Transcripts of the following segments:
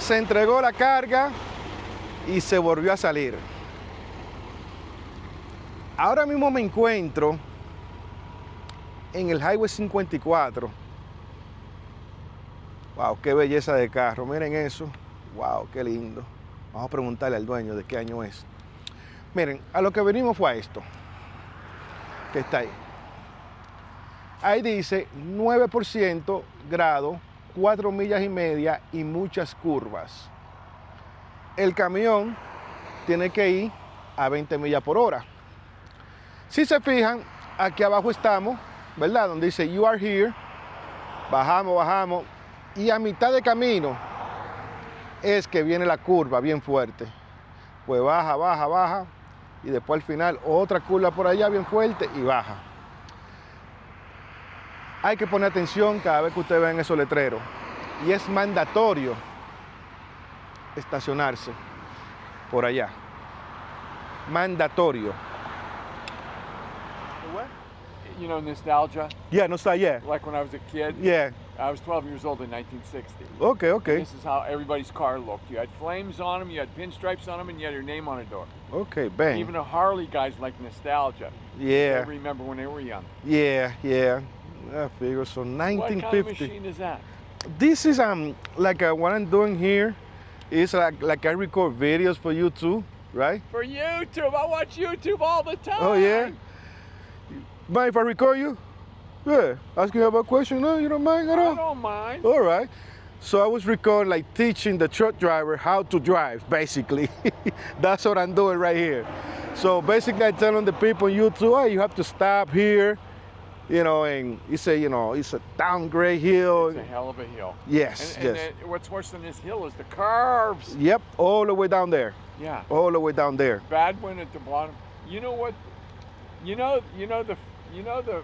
se entregó la carga y se volvió a salir. Ahora mismo me encuentro en el Highway 54. Wow, qué belleza de carro, miren eso. Wow, qué lindo. Vamos a preguntarle al dueño de qué año es. Miren, a lo que venimos fue a esto, que está ahí. Ahí dice 9% grado, 4 millas y media y muchas curvas. El camión tiene que ir a 20 millas por hora. Si se fijan, aquí abajo estamos, ¿verdad? Donde dice you are here. Bajamos, bajamos. Y a mitad de camino es que viene la curva bien fuerte. Pues baja, baja, baja. Y después al final otra curva por allá bien fuerte y baja. Hay que poner atención cada vez que ustedes ven esos letreros. Y es mandatorio estacionarse por allá. Mandatorio. What? You know, nostalgia? Yeah, nostalgia. Like when I was a kid? Yeah. I was 12 years old in 1960. Okay, okay. This is how everybody's car looked. You had flames on them, you had pinstripes on them, and you had your name on the door. Okay, bang. Even the Harley guys like nostalgia. Yeah. They remember when they were young. Yeah, yeah. I figure so. 1950. What kind of machine is that? This is like what I'm doing here is like I record videos for YouTube, right? For YouTube, I watch YouTube all the time. Oh yeah. Mind if I record you? Yeah. Asking you about a question? No, you don't mind at all? I don't mind. All right. So I was recording, like teaching the truck driver how to drive, basically. That's what I'm doing right here. So basically I'm telling the people on YouTube, oh, you have to stop here, you know, and you say, you know, it's a downgrade hill. It's a hell of a hill. Yes, and yes. What's worse than this hill is the curves. Yep, all the way down there. Yeah. All the way down there. Bad wind at the bottom. You know what? You know the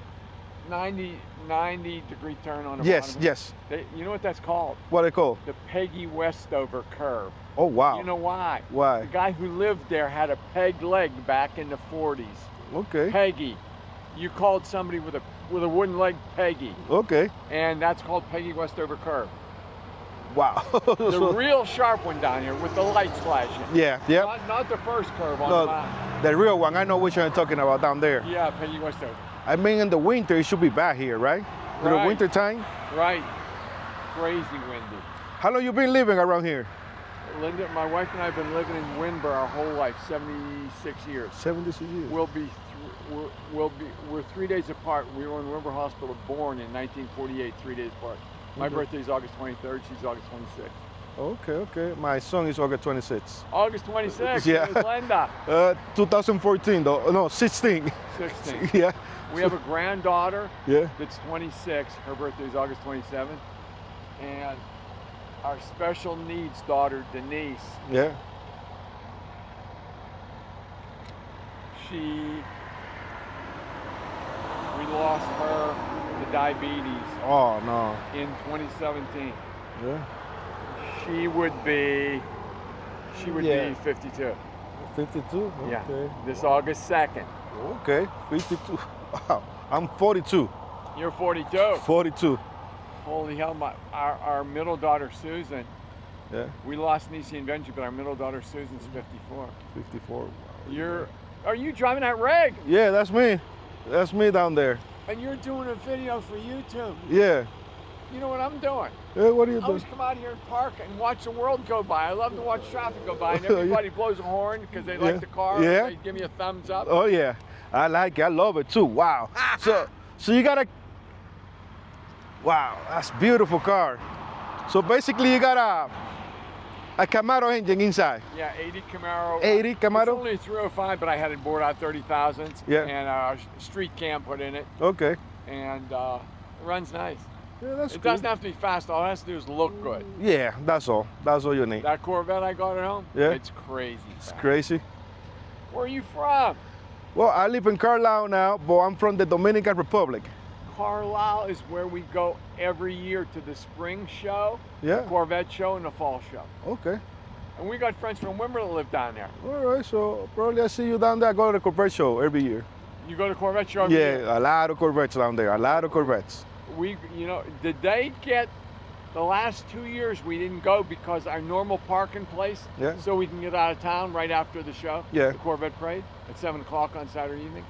90 degree turn on the Yes, bottom? yes. You know what that's called? What they call? The Peggy Westover curve. Oh, wow. You know why? Why? The guy who lived there had a peg leg back in the 40s. Okay. Peggy. You called somebody with a wooden leg Peggy. Okay. And that's called Peggy Westover curve. Wow. The real sharp one down here with the lights flashing. Yeah, yeah. Not the first curve on the mountain. The real one, I know which one you're talking about down there. Yeah, Peggy Westover. I mean, in the winter, it should be bad here, right? In the Right. winter time? Right. Crazy windy. How long you been living around here? Linda, my wife and I have been living in Windber our whole life, 76 years. 76 years. We're 3 days apart. We were in Windber Hospital, born in 1948, 3 days apart. My Okay. birthday is August 23rd. She's August 26th. Okay, okay. My son is August 26. August 26th. Yeah. It was Linda. 2014 though. No, 16. 16. Yeah. We have a granddaughter Yeah. that's 26. Her birthday is August 27th. And our special needs daughter, Denise, Yeah. we lost her to diabetes Oh no. in 2017. Yeah. She would be Yeah. 52. 52. Yeah. Okay. This August 2nd. Okay. 52. Wow. I'm 42. You're 42. 42. Holy hell! Our middle daughter Susan. Yeah. We lost Nisi and Benji, but our middle daughter Susan's 54. 54. Wow. Are you driving that rig? Yeah, that's me. That's me down there. And you're doing a video for YouTube. Yeah. You know what I'm doing? Yeah, what are you I always doing? come out here and park and watch the world go by. I love to watch traffic go by, and everybody blows a horn because they like the car. Yeah. They give me a thumbs up. Oh yeah. I like it. I love it too. Wow. So you got a wow, that's beautiful car. So basically you got a Camaro engine inside. Yeah, 80 Camaro. 80 Camaro? It's only a 305, but I had it bored out 30,000. Yeah. And a street cam put in it, Okay. and it runs nice. Yeah, that's It good. doesn't have to be fast. All it has to do is look good. Yeah, that's all. That's all you need. That Corvette I got at home, Yeah. it's crazy. It's fast. crazy. Where are you from? Well, I live in Carlisle now, but I'm from the Dominican Republic. Carlisle is where we go every year to the spring show, Yeah. the Corvette show, and the fall show. Okay. And we got friends from Wimber that live down there. All right, so probably I see you down there. I go to the Corvette show every year. You go to Corvette show every year? Yeah, a lot of Corvettes down there. A lot of Corvettes. You know, did they get The last 2 years we didn't go because our normal parking place, Yeah. so we can get out of town right after the show, Yeah. the Corvette Parade at 7 o'clock on Saturday evening.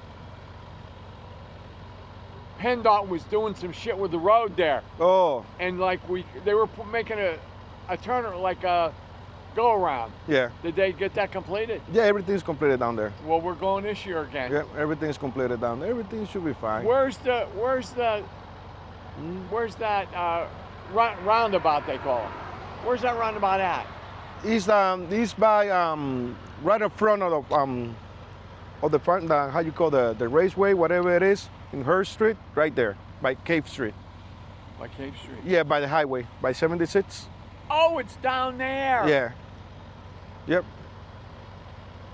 PennDOT was doing some shit with the road there, Oh, and like they were making a turn, like a go around. yeah. Did they get that completed? Yeah, everything's completed down there. Well, we're going this year again. Yeah, everything's completed down there. Everything should be fine. Where's that roundabout they call it? Where's that roundabout at? It's by right up front of the front, how you call the raceway, whatever it is, in Hurst Street, right there, by Cave Street. By Cave Street. Yeah, by the highway, by 76. Oh, it's down there. Yeah. Yep.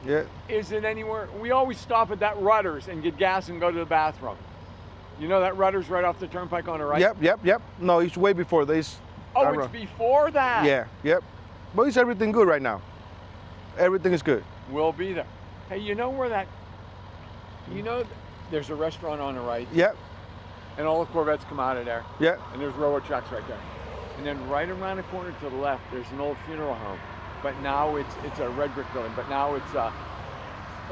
Yeah. Is it anywhere? We always stop at that Rutter's and get gas and go to the bathroom. You know that Rutter's right off the turnpike on the right? Yep. No, it's way before this. Oh, it's before that? Yeah, yep. But is everything good right now? Everything is good. We'll be there. Hey, you know where that, there's a restaurant on the right, Yep, and all the Corvettes come out of there, yep. and there's railroad tracks right there. And then right around the corner to the left, there's an old funeral home. But now it's a red brick building, but now it's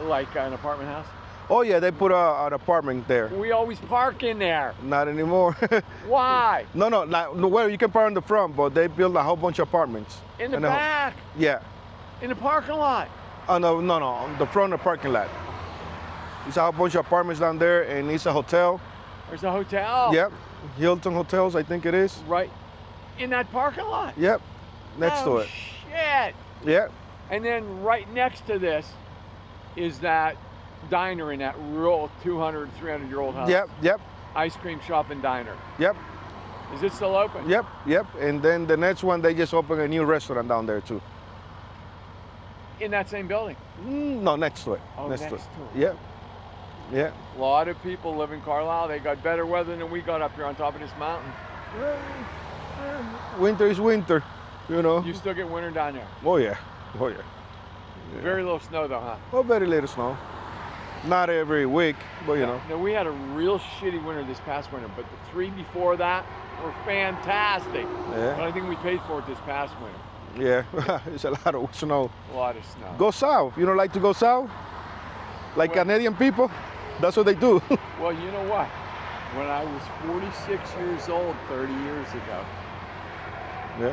like an apartment house. Oh yeah, they put an apartment there. We always park in there. Not anymore. Why? No, well, you can park in the front, but they built a whole bunch of apartments. In the back. Yeah. In the parking lot. Oh no, on the front of the parking lot. It's a whole bunch of apartments down there, and it's a hotel. There's a hotel. Yep, Hilton Hotels, I think it is. Right in that parking lot. Yep, next to it. Shit. Yep. And then right next to this is that diner in that real 200, 300-year-old house. Yep. Ice cream shop and diner. Yep. Is it still open? Yep. And then the next one, they just opened a new restaurant down there too. In that same building? No, next to it. Oh, next to it. Yep. Yeah. A lot of people live in Carlisle. They got better weather than we got up here on top of this mountain. Winter is winter, you know. You still get winter down there? Oh yeah. Very little snow though, huh? Oh, very little snow. Not every week, but you know. No, we had a real shitty winter this past winter, but the 3 before that were fantastic. Yeah. But I think we paid for it this past winter. Yeah, it's a lot of snow. A lot of snow. Go south. You don't like to go south? Like Canadian people? That's what they do. Well, you know what? When I was 46 years old, 30 years ago,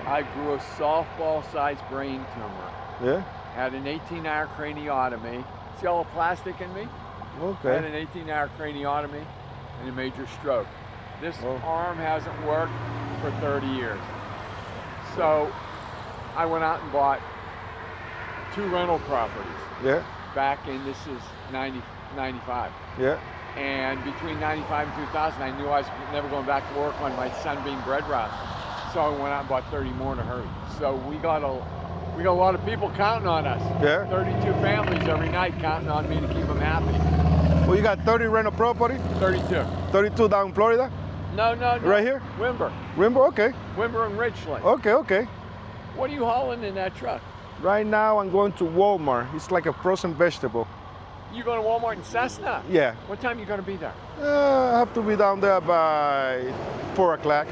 I grew a softball-sized brain tumor. Yeah? Had an 18-hour craniotomy. See all the plastic in me? Okay. Had an 18-hour craniotomy and a major stroke. This arm hasn't worked for 30 years. So I went out and bought 2 rental properties. Yeah. Back in, this is 95. Yeah. And between 95 and 2000, I knew I was never going back to work on my son being bread route. So I went out and bought 30 more in a hurry. So we got a lot of people counting on us. Yeah. 32 families every night counting on me to keep them happy. Well, you got 30 rental property? 32. 32 down in Florida? No. Right here? Wimber. Wimber, okay. Wimber and Richland. Okay. What are you hauling in that truck? Right now I'm going to Walmart. It's like a frozen vegetable. You going to Walmart in Cessna? Yeah. What time are you going to be there? I have to be down there by 4 o'clock.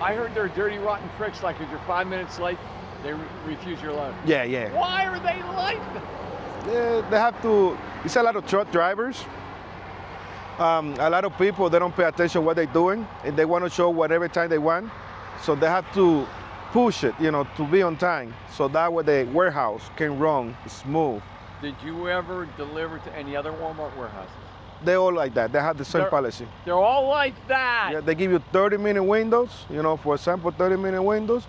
I heard they're dirty, rotten pricks, like if you're 5 minutes late, they refuse your loan. Yeah. Why are they like that? They have to, it's a lot of truck drivers. A lot of people, they don't pay attention what they're doing, and they want to show whatever time they want. So they have to push it, to be on time. So that way the warehouse can run smooth. Did you ever deliver to any other Walmart warehouses? They all like that. They have the same policy. They're all like that. Yeah, they give you 30-minute windows, for example, 30-minute windows.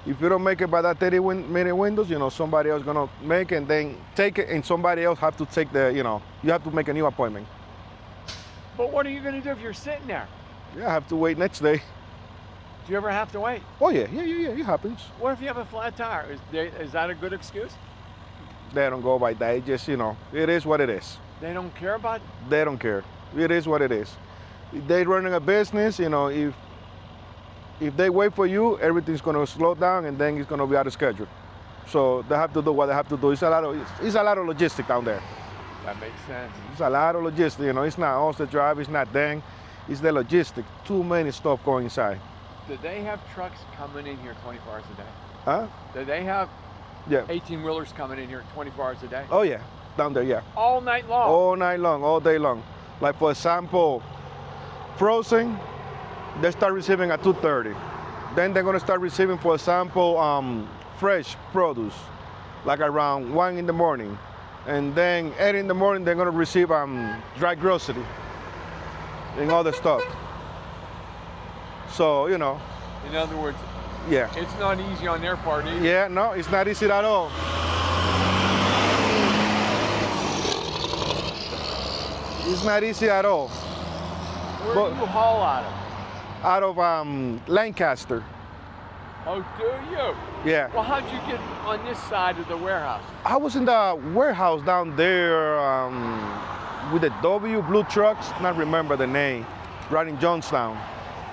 If you don't make it by that 30-minute windows, somebody else gonna make it and then take it, and somebody else have to take you have to make a new appointment. But what are you gonna do if you're sitting there? Yeah, I have to wait next day. Do you ever have to wait? Oh yeah, it happens. What if you have a flat tire? Is that a good excuse? They don't go by that. It just, it is what it is. They don't care about it? They don't care. It is what it is. If they're running a business, if they wait for you, everything's going to slow down and then it's going to be out of schedule. So they have to do what they have to do. It's a lot of logistics down there. That makes sense. It's a lot of logistics. It's not us the drive. It's not them. It's the logistics. Too many stuff going inside. Did they have trucks coming in here 24 hours a day? Huh? Did they have Yeah. 18-wheelers coming in here 24 hours a day? Oh yeah, down there, yeah. All night long? All night long, all day long. Like for example, frozen, they start receiving at 2:30. Then they're gonna start receiving, for example, fresh produce, like around 1 in the morning. And then 8 in the morning, they're gonna receive dry grocery and all the stuff. So, you know, In other words, yeah. it's not easy on their part either. Yeah, no, it's not easy at all. It's not easy at all. Where But- do you haul out of? Out of Lancaster, Oh, do you? yeah. Well, how'd you get on this side of the warehouse? I was in the warehouse down there with the W blue trucks, not remember the name, right in Johnstown.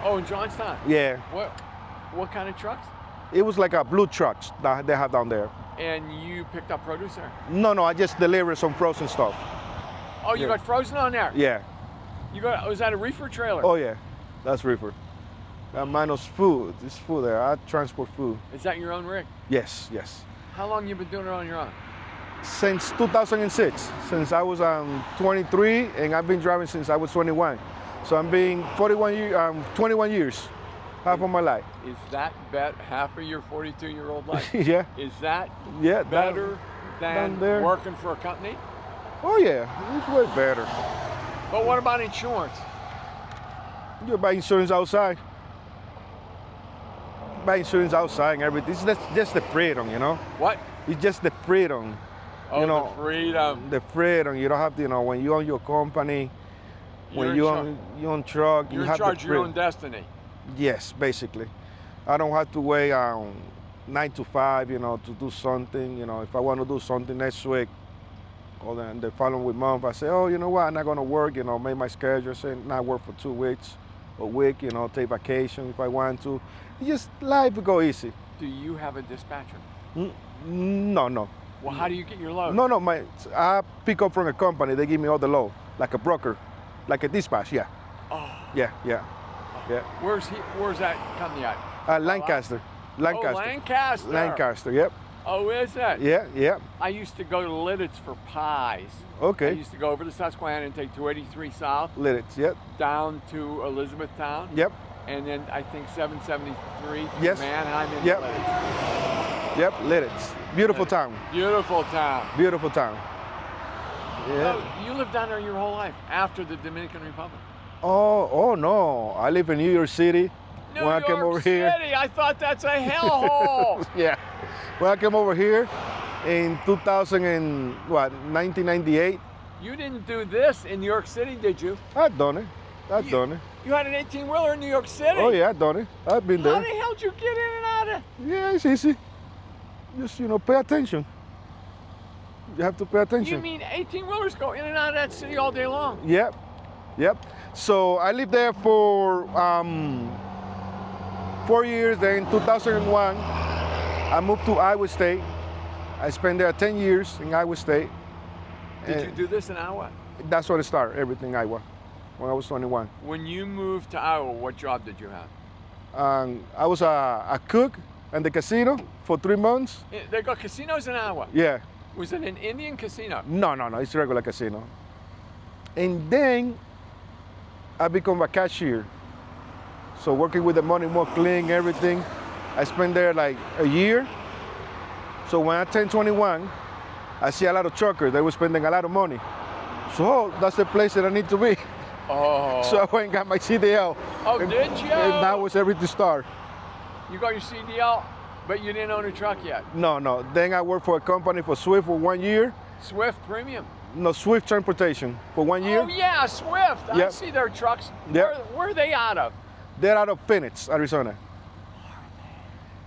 Oh, in Johnstown. Yeah, What kind of trucks? it was like a blue trucks that they have down there. And you picked up produce there? No, I just delivered some frozen stuff. Oh, you Yeah. got frozen on there? Yeah, You got? Was that a reefer trailer? oh yeah, that's reefer. Minus food, it's food there, I transport food. Is that your own rig? Yes. How long you been doing it on your own? Since 2006, since I was 23, and I've been driving since I was 21. So I'm being 21 years, half of my life. Is that half of your 42-year-old life? Yeah, Is that yeah. better than down there. working for a company? Oh yeah, it's way better. But what about insurance? You buy insurance outside. Buy insurance outside and everything. It's just the freedom, you know? What? It's just the freedom. Oh, you know, the freedom. The freedom. You don't have to, you know, when you own your company, when you own truck, You're you in have charge the of your freedom. own destiny. Yes, basically. I don't have to wait 9 to 5, you know, to do something. You know, if I want to do something next week or then the following month, I say, oh, you know what, I'm not going to work, you know, make my schedule, say not work for 2 weeks, a week, you know, take vacation if I want to. Just life will go easy. Do you have a dispatcher? No. Well, how do you get your load? No, I pick up from a company, they give me all the load, like a broker, like a dispatch, yeah. Oh. Yeah. Where's that company at? Lancaster. Oh, Lancaster. Lancaster, yep. Oh, is it? Yeah. I used to go to Lidditz for pies. Okay. I used to go over to Susquehanna and take 283 South Lidditz, yep. down to Elizabethtown. Yep. And then I think 773 through Yes. Manheim and Yep. Lidditz. Yep, Lidditz. Beautiful town. Beautiful town. Beautiful town. Yeah. Oh, you lived down there your whole life after the Dominican Republic. Oh no. I live in New York City. New when York I came over City. here. I thought that's a hellhole. Yeah. When I came over here in 1998, You didn't do this in New York City, did you? I've done it. I've done it. You had an 18-wheeler in New York City. Oh yeah, I've done it. I've been How there. the hell did you get in and out of? Yeah, it's easy. Just, you know, pay attention. You have to pay attention. You mean 18-wheelers go in and out of that city all day long? Yep. So I lived there for 4 years. Then in 2001, I moved to Iowa State. I spent there 10 years in Iowa State. Did And you do this in Iowa? That's when it started, everything in Iowa, when I was 21. When you moved to Iowa, what job did you have? I was a cook in the casino for 3 months. They got casinos in Iowa. Yeah. Was it an Indian casino? No, it's a regular casino. And then I become a cashier. So working with the money more clean, everything. I spent there like a year. So when I turned 21, I see a lot of truckers. They were spending a lot of money. So that's the place that I need to be. Oh. So I went and got my CDL. Oh, and, did you? And that was everything start. You got your CDL, but you didn't own a truck yet. No. Then I worked for a company for Swift for 1 year. Swift Premium. No, Swift Transportation for 1 year. Oh yeah, Swift. I Yep. see their trucks. Yep. Where are they out of? They're out of Phoenix, Arizona.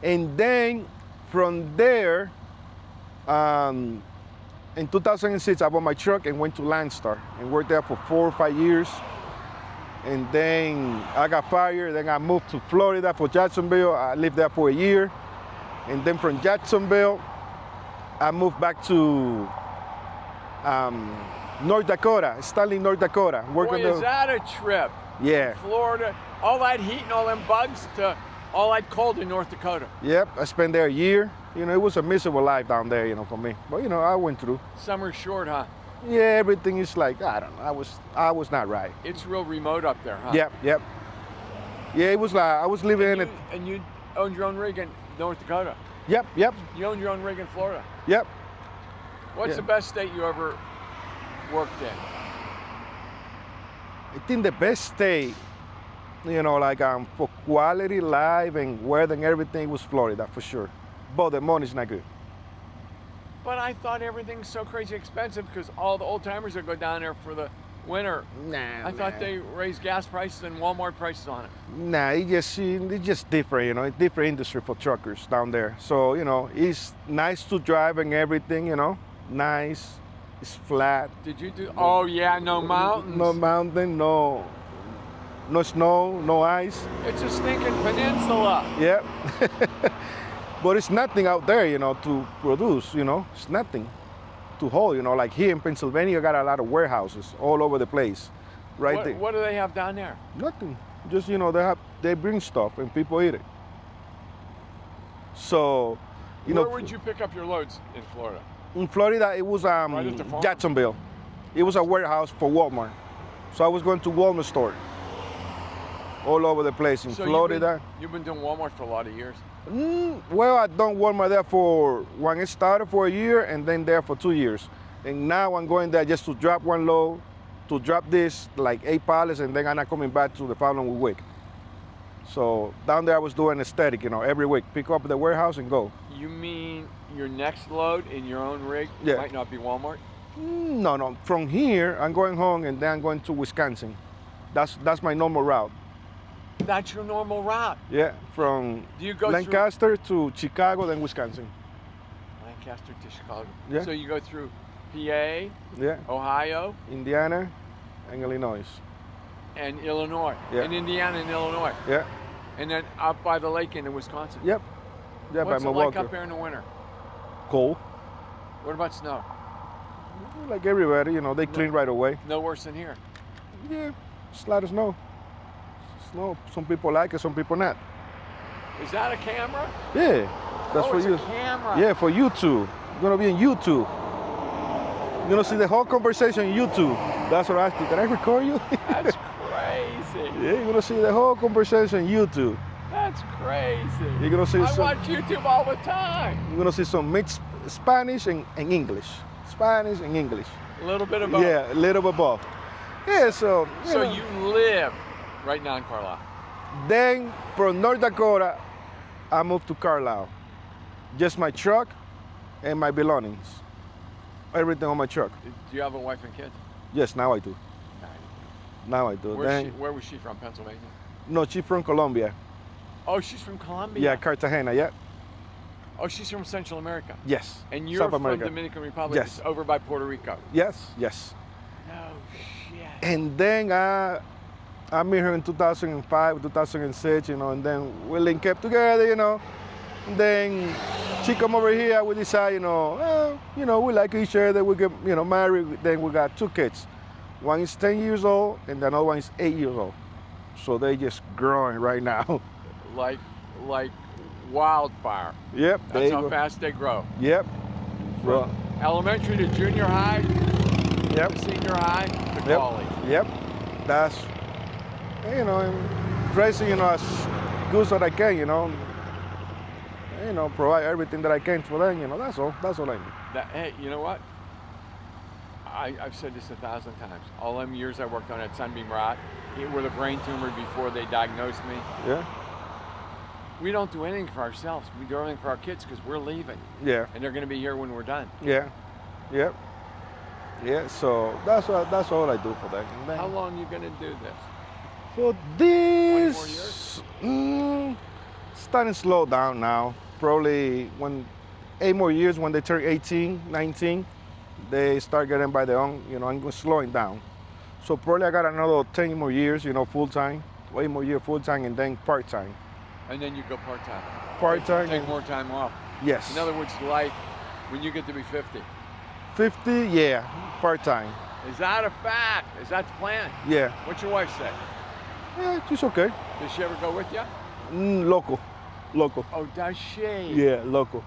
And then from there, in 2006, I bought my truck and went to Landstar and worked there for 4 or 5 years. And then I got fired. Then I moved to Florida for Jacksonville. I lived there for a year. And then from Jacksonville, I moved back to North Dakota, Stanley, North Dakota. Boy, is that a trip? Yeah. Florida, all that heat and all them bugs to all that cold in North Dakota. Yep, I spent there a year. You know, it was a miserable life down there, you know, for me. But you know, I went through. Summer's short, huh? Yeah, everything is like, I don't know. I was not right. It's real remote up there, huh? Yep. Yeah, it was like I was living in it. And you owned your own rig in North Dakota. Yep. You owned your own rig in Florida. Yep. What's the best state you ever worked in? I think the best state, you know, like for quality life and weather and everything was Florida for sure. But the money's not good. But I thought everything's so crazy expensive because all the old timers that go down there for the winter. Nah. I thought they raised gas prices and Walmart prices on it. Nah, it's just different, you know. It's different industry for truckers down there. So, you know, it's nice to drive and everything, you know. Nice. It's flat. Did you do? Oh yeah, no mountains. No mountain, no snow, no ice. It's a stinking peninsula. Yep. But it's nothing out there, you know, to produce, you know. It's nothing to hold, you know. Like here in Pennsylvania, got a lot of warehouses all over the place, right there. What do they have down there? Nothing. Just, you know, they bring stuff and people eat it. So, you know. Where would you pick up your loads in Florida? In Florida, it was Right at the farm? Jacksonville. It was a warehouse for Walmart. So I was going to Walmart store all over the place in Florida. You've been doing Walmart for a lot of years. Well, I done Walmart there when it started for a year and then there for 2 years. And now I'm going there just to drop one load, to drop this like 8 pallets, and then I'm not coming back to the following week. So down there I was doing aesthetic, you know, every week. Pick up the warehouse and go. You mean your next load in your own rig might not be Walmart? No. From here, I'm going home and then I'm going to Wisconsin. That's my normal route. That's your normal route? Yeah, from Do you go Lancaster to Chicago, then Wisconsin. Lancaster to Chicago. Yeah. So you go through PA, Yeah, Ohio, Indiana, and Illinois. and Illinois. Yeah. And Indiana and Illinois. Yeah, And then up by the lake in Wisconsin. yep. Yeah, What's by it like Milwaukee. up there in the winter? Cold. What about snow? Like everybody, you know, they clean right away. No worse than here. Yeah, just let us know. Snow. Some people like it, some people not. Is that a camera? Yeah, that's for it's you. a camera. Yeah, for YouTube. You're gonna be on YouTube. You're gonna see the whole conversation on YouTube. That's what I asked you. Can I record you? That's crazy. Yeah, you're gonna see the whole conversation on YouTube. That's crazy. You're gonna see I watch YouTube all the time. You're gonna see some mixed Spanish and English. Spanish and English. A little bit of both. Yeah, a little bit both. Yeah, so. So know. you live right now in Carlisle. Then from North Dakota, I moved to Carlisle. Just my truck and my belongings. Everything on my truck. Do you have a wife and kids? Yes, now I do. Now I do. Where was she from? Pennsylvania? No, she's from Colombia. Oh, she's from Colombia. Yeah, Cartagena, yeah. Oh, she's from Central America. Yes. And you're South from America. Dominican Republic. Yes. It's over by Puerto Rico. Yes. No shit. And then I met her in 2005, 2006, you know, and then we linked up together, you know. And then she come over here, we decide, you know, we like each other, we get, you know, married. Then we got 2 kids. One is 10 years old and the other one is 8 years old. So they just growing right now. Like wildfire. Yep. That's how fast they grow. Yep. From elementary to junior high, Yep. to senior high, to Yep. college. Yep. That's, you know, I'm raising, you know, as good as I can, you know. You know, provide everything that I can for them, you know, that's all I need. Hey, you know what? I've said this 1,000 times. All them years I worked on at Sunbeam Rot, with a brain tumor before they diagnosed me. Yeah. We don't do anything for ourselves. We do everything for our kids because we're leaving. Yeah. And they're going to be here when we're done. Yeah. Yep. Yeah, so that's all I do for them. And then How long are you going to do this? for 20 this, starting to slow down now. Probably 8 more years when they turn 18, 19, they start getting by their own, you know, I'm slowing down. So probably I got another 10 more years, you know, full-time, 8 more years full-time and then part-time. And then you go part-time. Part-time. Take more time off. Yes. In other words, like when you get to be 50. 50, yeah, part-time. Is that a fact? Is that the plan? Yeah. What's your wife say? Yeah, it's okay. Does she ever go with you? Local. Oh, does she? Yeah, local.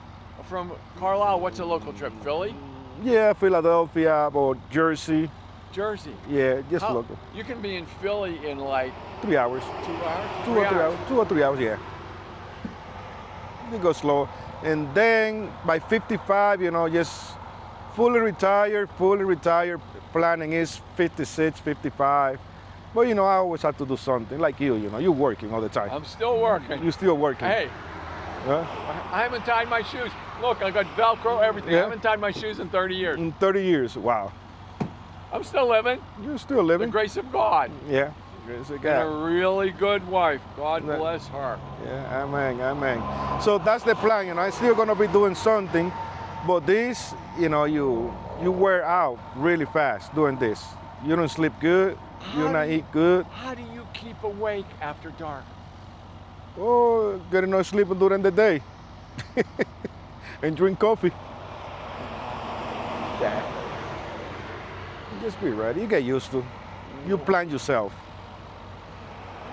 From Carlisle, what's a local trip? Philly? Yeah, Philadelphia or Jersey. Jersey? Yeah, just local. You can be in Philly in like 3 hours. 2 hours? 2 or 3 hours. 2 or 3 hours, yeah. You go slow. And then by 55, just fully retired. Planning is 56, 55. But I always have to do something like you're working all the time. I'm still working. You're still working. Hey, Huh? I haven't tied my shoes. Look, I got Velcro, everything. Yeah. I haven't tied my shoes in 30 years. In 30 years, wow. I'm still living. You're still The living. grace of God. Yeah. Grace of And God. a really good wife. God Yeah. bless her. Yeah, amen. So that's the plan, I'm still gonna be doing something, but this, you wear out really fast doing this. You don't sleep good, you not eat good. How do you keep awake after dark? Oh, getting no sleep during the day. And drink coffee. Yeah. Just be ready, you get used to. You plan yourself.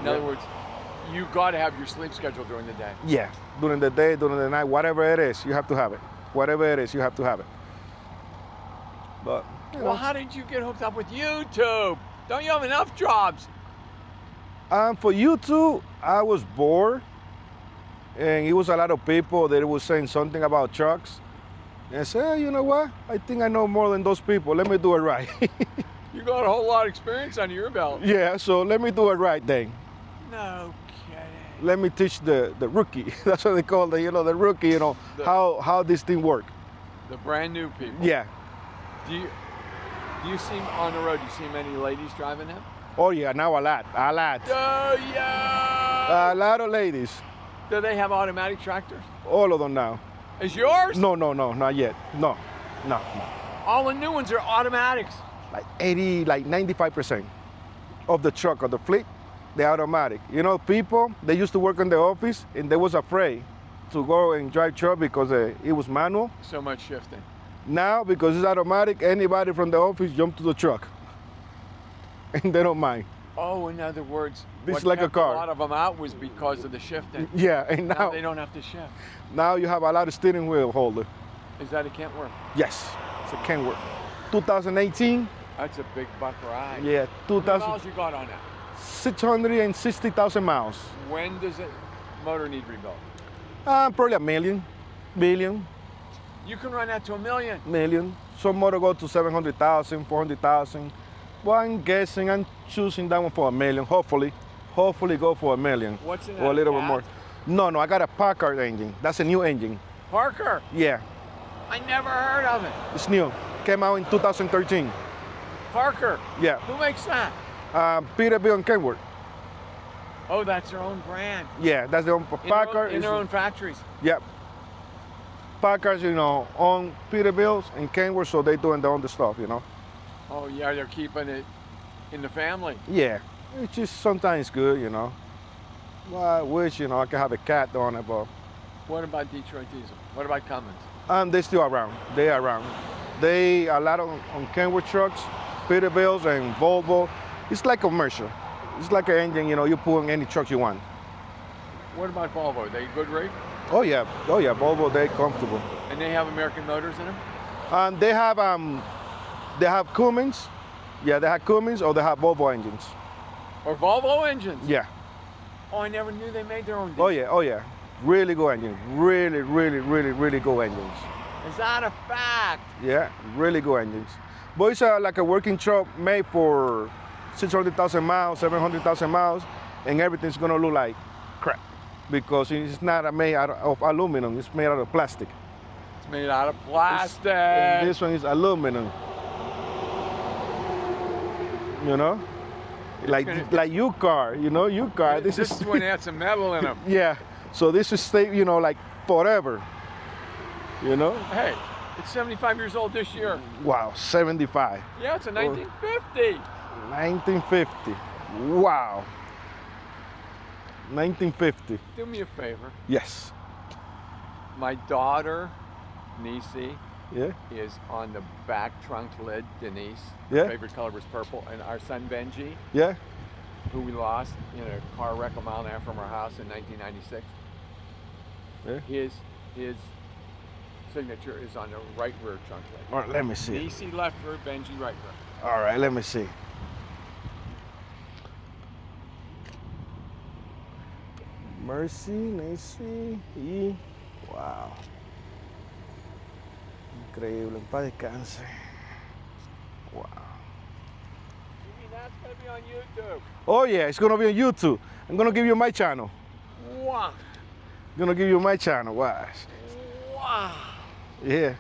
In other words, you got to have your sleep schedule during the day. Yeah, during the day, during the night, whatever it is, you have to have it. Whatever it is, you have to have it. But, Well, how did you get hooked up with YouTube? Don't you have enough jobs? For YouTube, I was bored, and it was a lot of people that was saying something about trucks. And I said, hey, you know what? I think I know more than those people. Let me do it right. You got a whole lot of experience under your belt. Yeah, so let me do it right then. No kidding. Let me teach the rookie. That's what they call the rookie, how this thing work. The brand new people. Yeah. Do you see on the road? Do you see many ladies driving them? Oh yeah, now a lot. Oh yeah. A lot of ladies. Do they have automatic tractors? All of them now. Is yours? No, not yet. No. All the new ones are automatics. Like 80, like 95% of the truck or the fleet, they're automatic. People, they used to work in the office and they was afraid to go and drive truck because it was manual. So much shifting. Now, because it's automatic, anybody from the office jump to the truck. And they don't mind. Oh, in other words, This what is like a kept car. a lot of them out was because of the shifting. Yeah, and Now now they don't have to shift. now you have a lot of steering wheel holder. Is that it can't work? Yes, so it can work. 2018, That's a big buck ride. yeah, How many 2,000, miles you got on that? 660,000 miles. When does it motor need rebuilt? Probably a million. You can run that to 1 million. Million. Some motor go to 700,000, 400,000. Well, I'm choosing that one for 1 million. Hopefully go for 1 million. What's in that? Or a little bit cat? more. No, I got a Packard engine. That's a new engine. Parker. Yeah, I never heard of it. it's new. Came out in 2013. Parker. Yeah. Who makes that? Peterbilt and Kenworth. Oh, that's their own brand. Yeah, that's the own Packard. In their own factories. Yeah. Packards, own Peterbilt and Kenworth, so they doing their own stuff, Oh yeah, they're keeping it in the family. Yeah, it's just sometimes good, Well, I wish, I could have a cat on it, but What about Detroit Diesel? What about Cummins? they're still around. They are around. They a lot on Kenworth trucks, Peterbilt and Volvo. It's like commercial. It's like an engine, you put in any truck you want. What about Volvo? They good rate? Oh yeah, Volvo, they're comfortable. And they have American motors in them? They have Cummins. Yeah, they have Cummins or they have Volvo engines. Or Volvo engines? Yeah. Oh, I never knew they made their own Oh diesel. yeah. Really good engines. Really good engines. Is that a fact? Yeah, really good engines. But it's like a working truck made for 600,000 miles, 700,000 miles, and everything's gonna look like crap because it's not made out of aluminum. It's made out of plastic. It's made out of plastic. And this one is aluminum. Like your car, your car. This is when they had some metal in them. Yeah. So this is stay, like forever. Hey, it's 75 years old this year. Wow, 75. Yeah, it's a 1950. 1950. Wow. 1950. Do me a favor. Yes. My daughter, Nisi, Yeah. is on the back trunk lid, Denise. Her Yeah. favorite color was purple. And our son, Benji, Yeah. who we lost in a car wreck a mile and a half from our house in 1996. Yeah. His signature is on the right rear trunk leg. All right, let me see. Nisi left rear, Benji right rear. All right, let me see. Mercy, Nancy y... Wow. Increíble, en paz descanse. Wow. You mean that's going to be on YouTube? Oh yeah, it's gonna be on YouTube. I'm gonna give you my channel. Wow. I'm gonna give you my channel, watch. Wow. Yeah.